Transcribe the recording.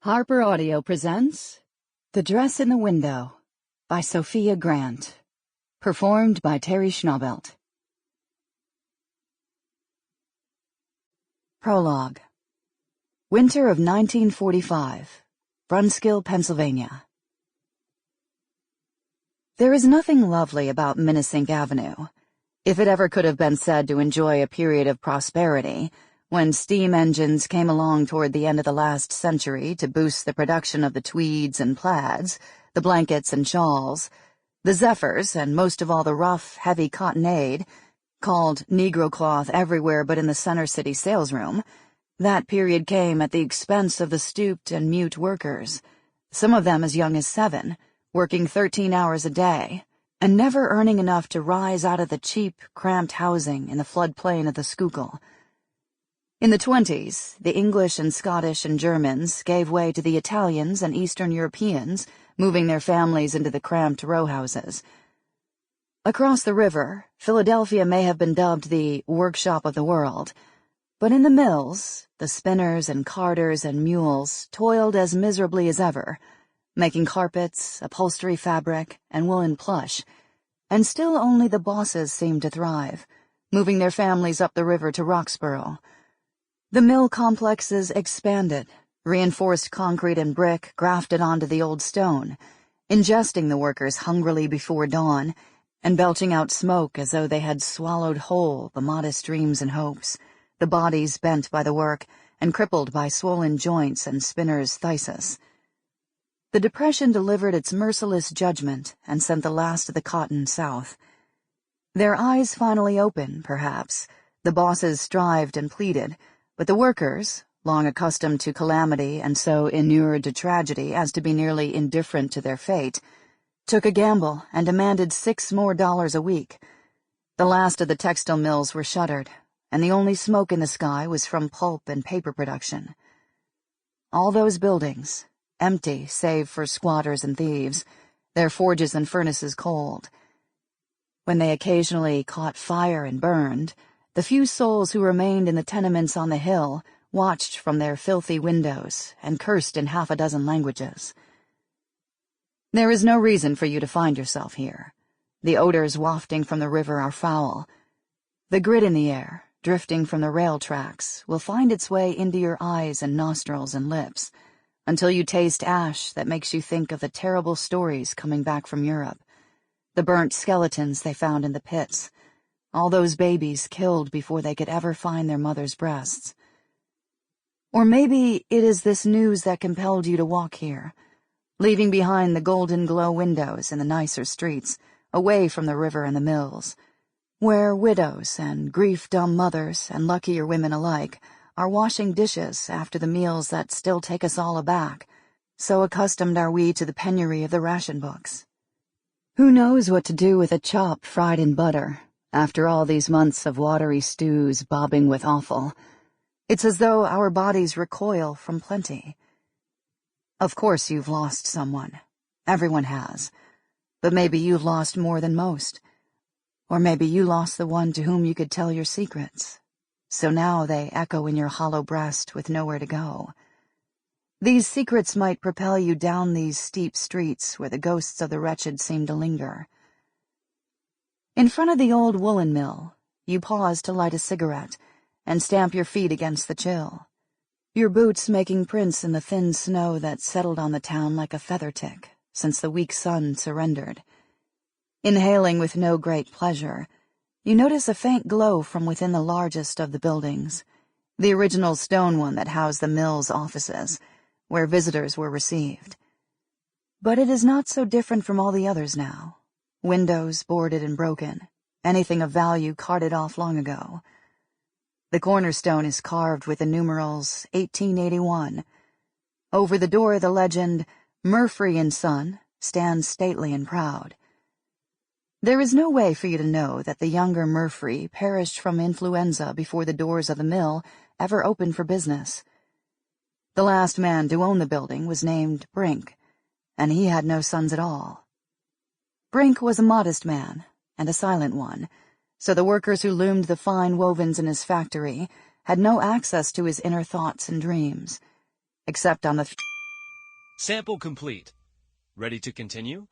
Harper Audio presents The Dress in the Window by Sofia Grant, performed by Teri Schnaubelt. Prologue. Winter of 1945, Brunskill, Pennsylvania. There is nothing lovely about Minnesink Avenue. If it ever could have been said to enjoy a period of prosperity, when steam engines came along toward the end of the last century to boost the production of the tweeds and plaids, the blankets and shawls, the zephyrs, and most of all the rough, heavy cottonade, called Negro cloth everywhere but in the Center City salesroom, that period came at the expense of the stooped and mute workers, some of them as young as 7, working 13 hours a day, and never earning enough to rise out of the cheap, cramped housing in the floodplain of the Schuylkill. In the 20s, the English and Scottish and Germans gave way to the Italians and Eastern Europeans, moving their families into the cramped row houses. Across the river, Philadelphia may have been dubbed the workshop of the world, but in the mills, the spinners and carders and mules toiled as miserably as ever, making carpets, upholstery fabric, and woolen plush, and still only the bosses seemed to thrive, moving their families up the river to Roxborough. The mill complexes expanded, reinforced concrete and brick grafted onto the old stone, ingesting the workers hungrily before dawn, and belching out smoke as though they had swallowed whole the modest dreams and hopes, the bodies bent by the work and crippled by swollen joints and spinners' phthisis. The Depression delivered its merciless judgment and sent the last of the cotton south. Their eyes finally opened, perhaps. The bosses strived and pleaded, but the workers, long accustomed to calamity and so inured to tragedy as to be nearly indifferent to their fate, took a gamble and demanded $6 more a week. The last of the textile mills were shuttered, and the only smoke in the sky was from pulp and paper production. All those buildings, empty save for squatters and thieves, their forges and furnaces cold. When they occasionally caught fire and burned, the few souls who remained in the tenements on the hill watched from their filthy windows and cursed in half a dozen languages. There is no reason for you to find yourself here. The odors wafting from the river are foul. The grit in the air, drifting from the rail tracks, will find its way into your eyes and nostrils and lips, until you taste ash that makes you think of the terrible stories coming back from Europe, the burnt skeletons they found in the pits, all those babies killed before they could ever find their mother's breasts. Or maybe it is this news that compelled you to walk here, leaving behind the golden glow windows in the nicer streets, away from the river and the mills, where widows and grief-dumb mothers and luckier women alike are washing dishes after the meals that still take us all aback, so accustomed are we to the penury of the ration books. Who knows what to do with a chop fried in butter, after all these months of watery stews bobbing with offal? It's as though our bodies recoil from plenty. Of course you've lost someone. Everyone has. But maybe you've lost more than most. Or maybe you lost the one to whom you could tell your secrets. So now they echo in your hollow breast with nowhere to go. These secrets might propel you down these steep streets where the ghosts of the wretched seem to linger. In front of the old woolen mill, you pause to light a cigarette and stamp your feet against the chill, your boots making prints in the thin snow that settled on the town like a feather tick since the weak sun surrendered. Inhaling with no great pleasure, you notice a faint glow from within the largest of the buildings, the original stone one that housed the mill's offices, where visitors were received. But it is not so different from all the others now. Windows boarded and broken, anything of value carted off long ago. The cornerstone is carved with the numerals 1881. Over the door the legend, Murphy and Son, stands stately and proud. There is no way for you to know that the younger Murphy perished from influenza before the doors of the mill ever opened for business. The last man to own the building was named Brink, and he had no sons at all. Brink was a modest man, and a silent one, so the workers who loomed the fine wovens in his factory had no access to his inner thoughts and dreams, except on the Sample complete. Ready to continue?